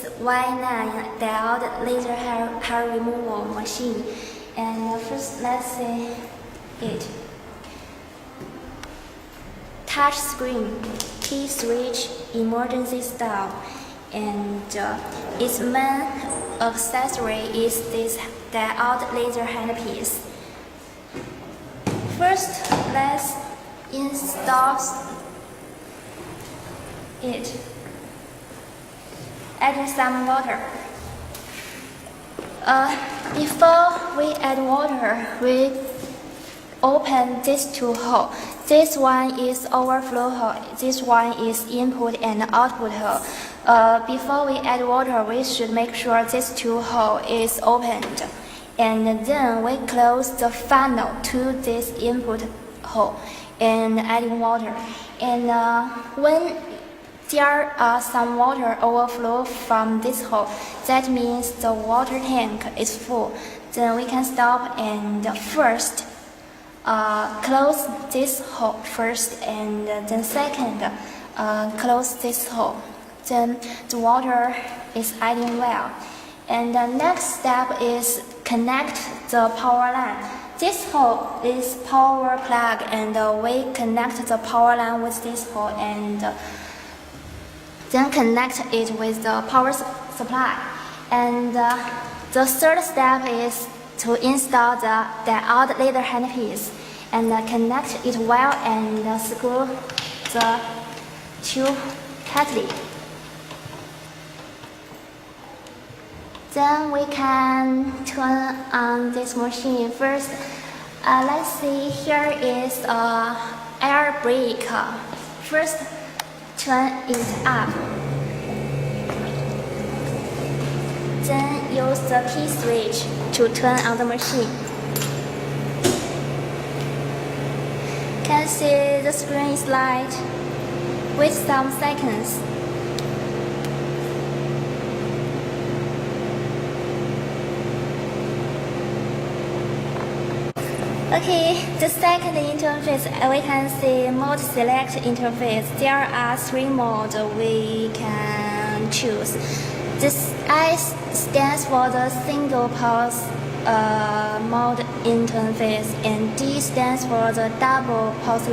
ZOHO.Y9 diode laser hair removal machine. And first, let's see it. Touch screen, key switch, emergency stop, and its main accessory is this diode laser handpiece. First, let's install it. Adding some water. Before we add water, we open these two holes. This one is overflow hole. This one is input and output hole. Before we add water, we should make sure this two hole is opened, and then we close the funnel to this input hole and adding water. And when there are some water overflow from this hole, that means the water tank is full. Then we can stop and first close this hole first, and then second close this hole. Then the water is adding well. And the next step is connect the power line. This hole is power plug, and we connect the power line with this hole and then connect it with the power supply. And the third step is to install the diode laser handpiece and connect it well and screw the tube tightly. Then we can turn on this machine. First, let's see, here is an air brake. First, turn it up. Then use the key switch to turn on the machine. Can see the screen is light. Wait some seconds. Okay, the second interface, we can see mode select interface. There are three modes we can choose. This S stands for the single pulse mode interface, and D stands for the double pulse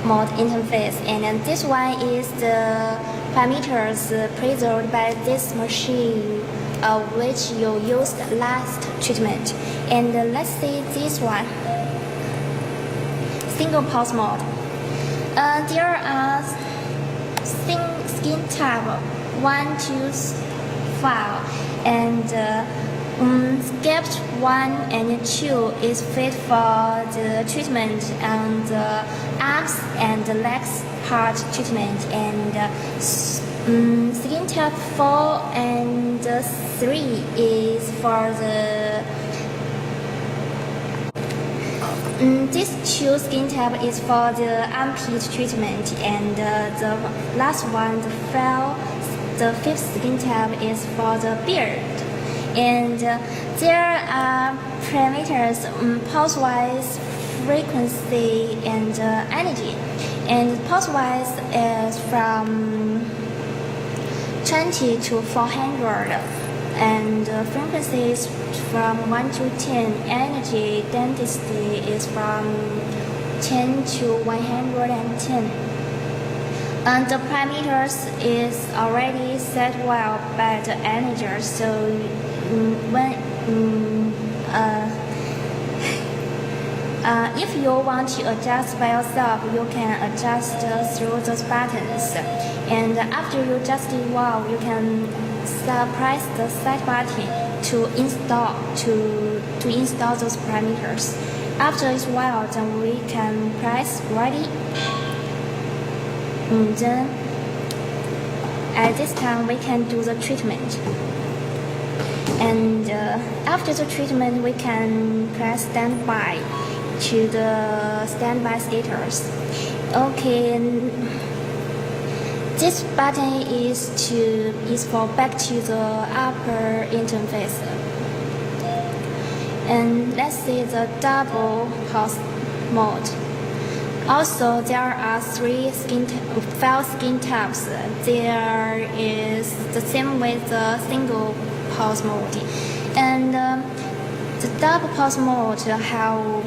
mode interface. And then this one is the parameters preserved by this machine, which you used last treatment. And let's see this one, single pulse mode. There are skin type 1, 2, 5, and step 1 and 2 is fit for the treatment on the arms and the legs part treatment, and skin type 4 and 3 is for the this two skin type is for the armpit treatment, and the last one, the fifth skin type is for the beard. And there are parameters, pulse-wise, frequency, and energy. And pulse-wise is from 20 to 400, and frequency is from 1 to 10. Energy density is from 10 to 110. And the parameters is already set well by the manager, so when if you want to adjust by yourself, you can adjust through those buttons. And after you adjust it well, you can press the set button to install those parameters. After it's well, then we can press ready. And then at this time we can do the treatment. And after the treatment, we can press standby to the standby status. Okay, this button is for back to the upper interface. And let's see the double pulse mode. Also, there are 5 skin types. There is same with the single pulse mode. And the double pulse mode have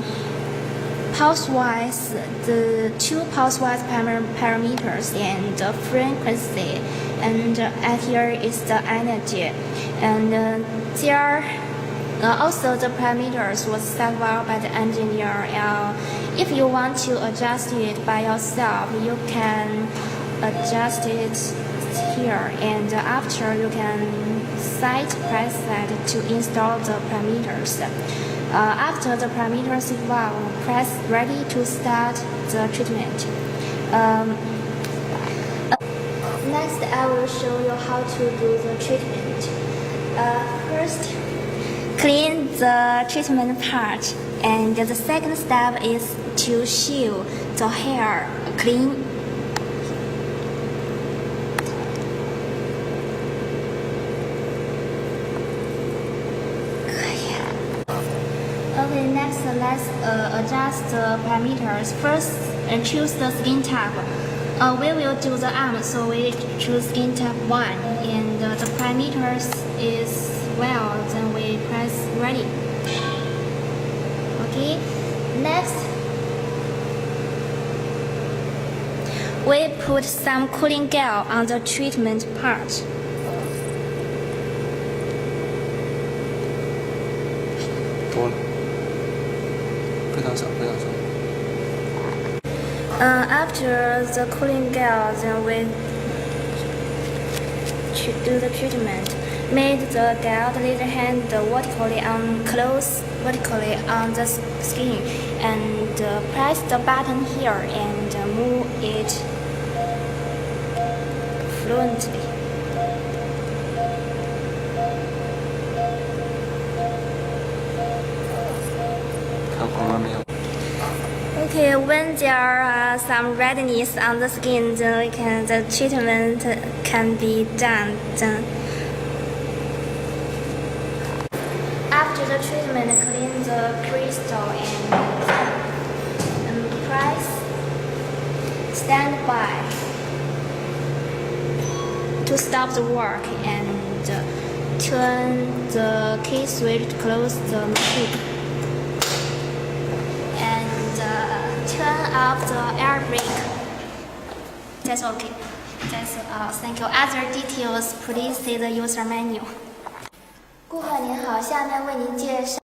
pulse-wise, the two pulse-wise parameters and the frequency, and here is the energy. And there also the parameters was set well by the engineer. If you want to adjust it by yourself, you can adjust it here, and after you can press set to install the parameters. After the parameters evolve, press ready to start the treatment. Next, I will show you how to do the treatment. First, clean the treatment part, and the second step is to shave the hair clean. Okay, next let's adjust the parameters. First, choose the skin type. We will do the arm, so we choose skin type 1, and the parameters is well, then we press ready. Okay, next we put some cooling gel on the treatment part. After the cooling gel, then we do the treatment. Make the gel laser hand vertically on the skin, and press the button here and move it fluently. Okay, when there are some redness on the skin, then the treatment can be done. After the treatment, clean the crystal and press stand by to stop the work, and turn the key switch to close the machine. Turn off the air brake. That's okay. That's thank you. Other details, please see the user menu. 顾客您好，下面为您介绍